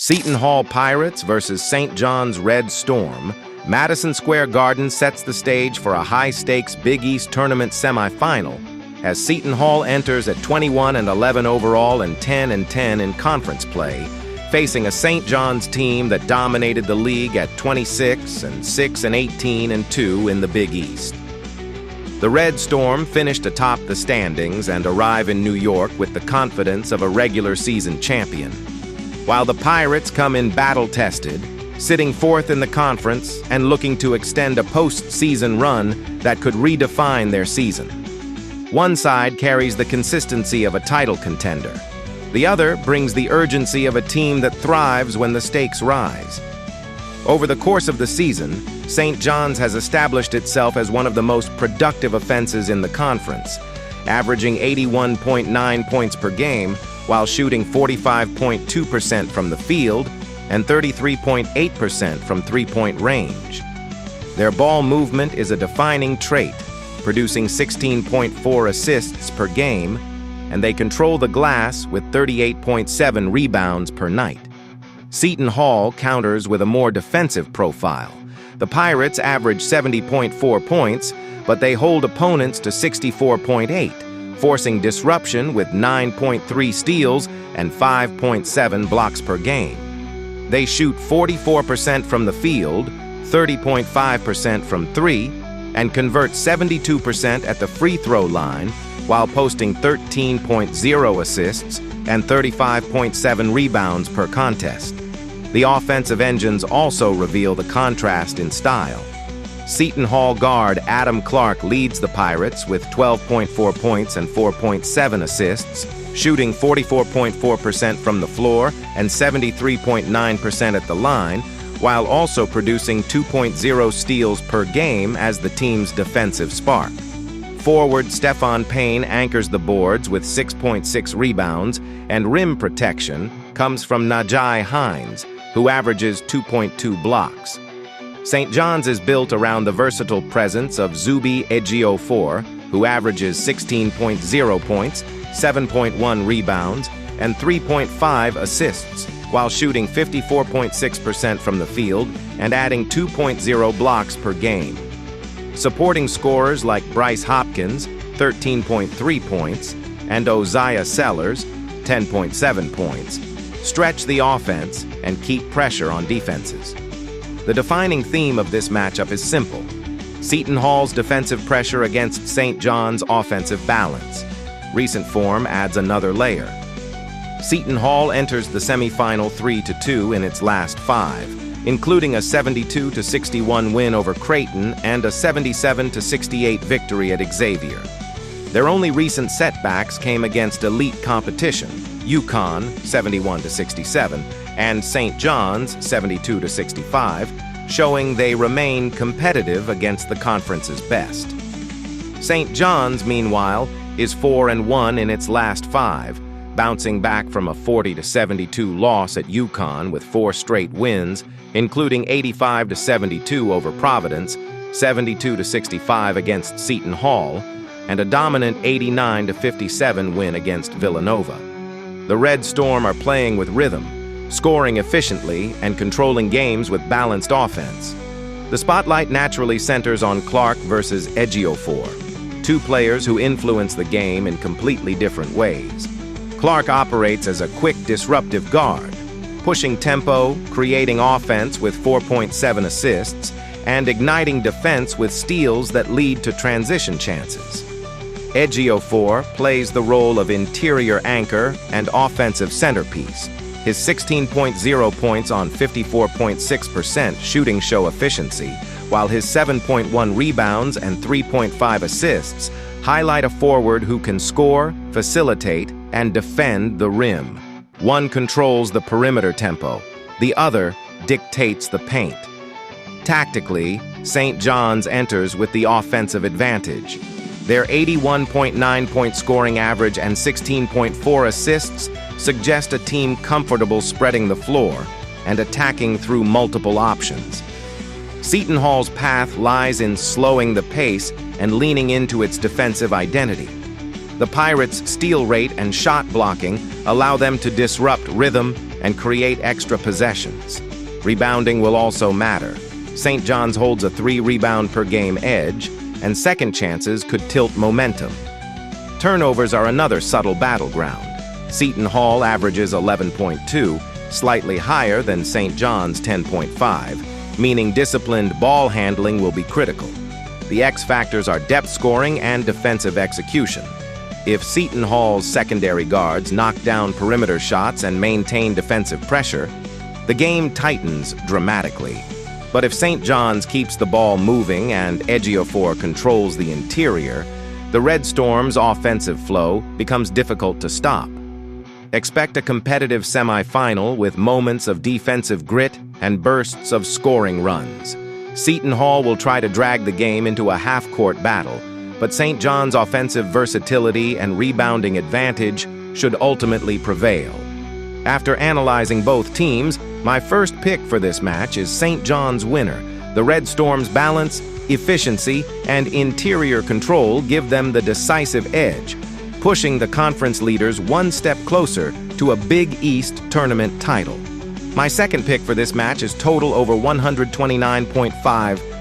Seton Hall Pirates versus St. John's Red Storm, Madison Square Garden sets the stage for a high-stakes Big East tournament semifinal as Seton Hall enters at 21-11 overall and 10-10 in conference play, facing a St. John's team that dominated the league at 26-6-18-2 in the Big East. The Red Storm finished atop the standings and arrive in New York with the confidence of a regular season champion, while the Pirates come in battle-tested, sitting fourth in the conference and looking to extend a postseason run that could redefine their season. One side carries the consistency of a title contender. The other brings the urgency of a team that thrives when the stakes rise. Over the course of the season, St. John's has established itself as one of the most productive offenses in the conference, averaging 81.9 points per game while shooting 45.2% from the field and 33.8% from three-point range. Their ball movement is a defining trait, producing 16.4 assists per game, and they control the glass with 38.7 rebounds per night. Seton Hall counters with a more defensive profile. The Pirates average 70.4 points, but they hold opponents to 64.8, forcing disruption with 9.3 steals and 5.7 blocks per game. They shoot 44% from the field, 30.5% from three, and convert 72% at the free throw line, while posting 13.0 assists and 35.7 rebounds per contest. The offensive engines also reveal the contrast in style. Seton Hall guard Adam Clark leads the Pirates with 12.4 points and 4.7 assists, shooting 44.4% from the floor and 73.9% at the line, while also producing 2.0 steals per game as the team's defensive spark. Forward Stephon Payne anchors the boards with 6.6 rebounds, and rim protection comes from Najai Hines, who averages 2.2 blocks. St. John's is built around the versatile presence of Zuby Ejiofor, who averages 16.0 points, 7.1 rebounds, and 3.5 assists, while shooting 54.6% from the field and adding 2.0 blocks per game. Supporting scorers like Bryce Hopkins, 13.3 points, and Oziah Sellers, 10.7 points, stretch the offense and keep pressure on defenses. The defining theme of this matchup is simple: Seton Hall's defensive pressure against St. John's offensive balance. Recent form adds another layer. Seton Hall enters the semifinal 3-2 in its last 5, including a 72-61 win over Creighton and a 77-68 victory at Xavier. Their only recent setbacks came against elite competition, UConn 71-67 and St. John's 72-65, showing they remain competitive against the conference's best. St. John's, meanwhile, is 4-1 in its last 5, bouncing back from a 40-72 loss at UConn with 4 straight wins, including 85-72 over Providence, 72-65 against Seton Hall, and a dominant 89-57 win against Villanova. The Red Storm are playing with rhythm, scoring efficiently, and controlling games with balanced offense. The spotlight naturally centers on Clark versus Ejiofor, two players who influence the game in completely different ways. Clark operates as a quick, disruptive guard, pushing tempo, creating offense with 4.7 assists, and igniting defense with steals that lead to transition chances. Ejiofor plays the role of interior anchor and offensive centerpiece. His 16.0 points on 54.6% shooting show efficiency, while his 7.1 rebounds and 3.5 assists highlight a forward who can score, facilitate, and defend the rim. One controls the perimeter tempo, the other dictates the paint. Tactically, St. John's enters with the offensive advantage. Their 81.9-point scoring average and 16.4 assists suggest a team comfortable spreading the floor and attacking through multiple options. Seton Hall's path lies in slowing the pace and leaning into its defensive identity. The Pirates' steal rate and shot blocking allow them to disrupt rhythm and create extra possessions. Rebounding will also matter. St. John's holds a 3-rebound-per-game edge, and second chances could tilt momentum. Turnovers are another subtle battleground. Seton Hall averages 11.2, slightly higher than St. John's 10.5, meaning disciplined ball handling will be critical. The X factors are depth scoring and defensive execution. If Seton Hall's secondary guards knock down perimeter shots and maintain defensive pressure, the game tightens dramatically. But if St. John's keeps the ball moving and Ejiofor controls the interior, the Red Storm's offensive flow becomes difficult to stop. Expect a competitive semifinal with moments of defensive grit and bursts of scoring runs. Seton Hall will try to drag the game into a half-court battle, but St. John's offensive versatility and rebounding advantage should ultimately prevail. After analyzing both teams, my first pick for this match is St. John's winner. The Red Storm's balance, efficiency, and interior control give them the decisive edge, pushing the conference leaders one step closer to a Big East tournament title. My second pick for this match is total over 129.5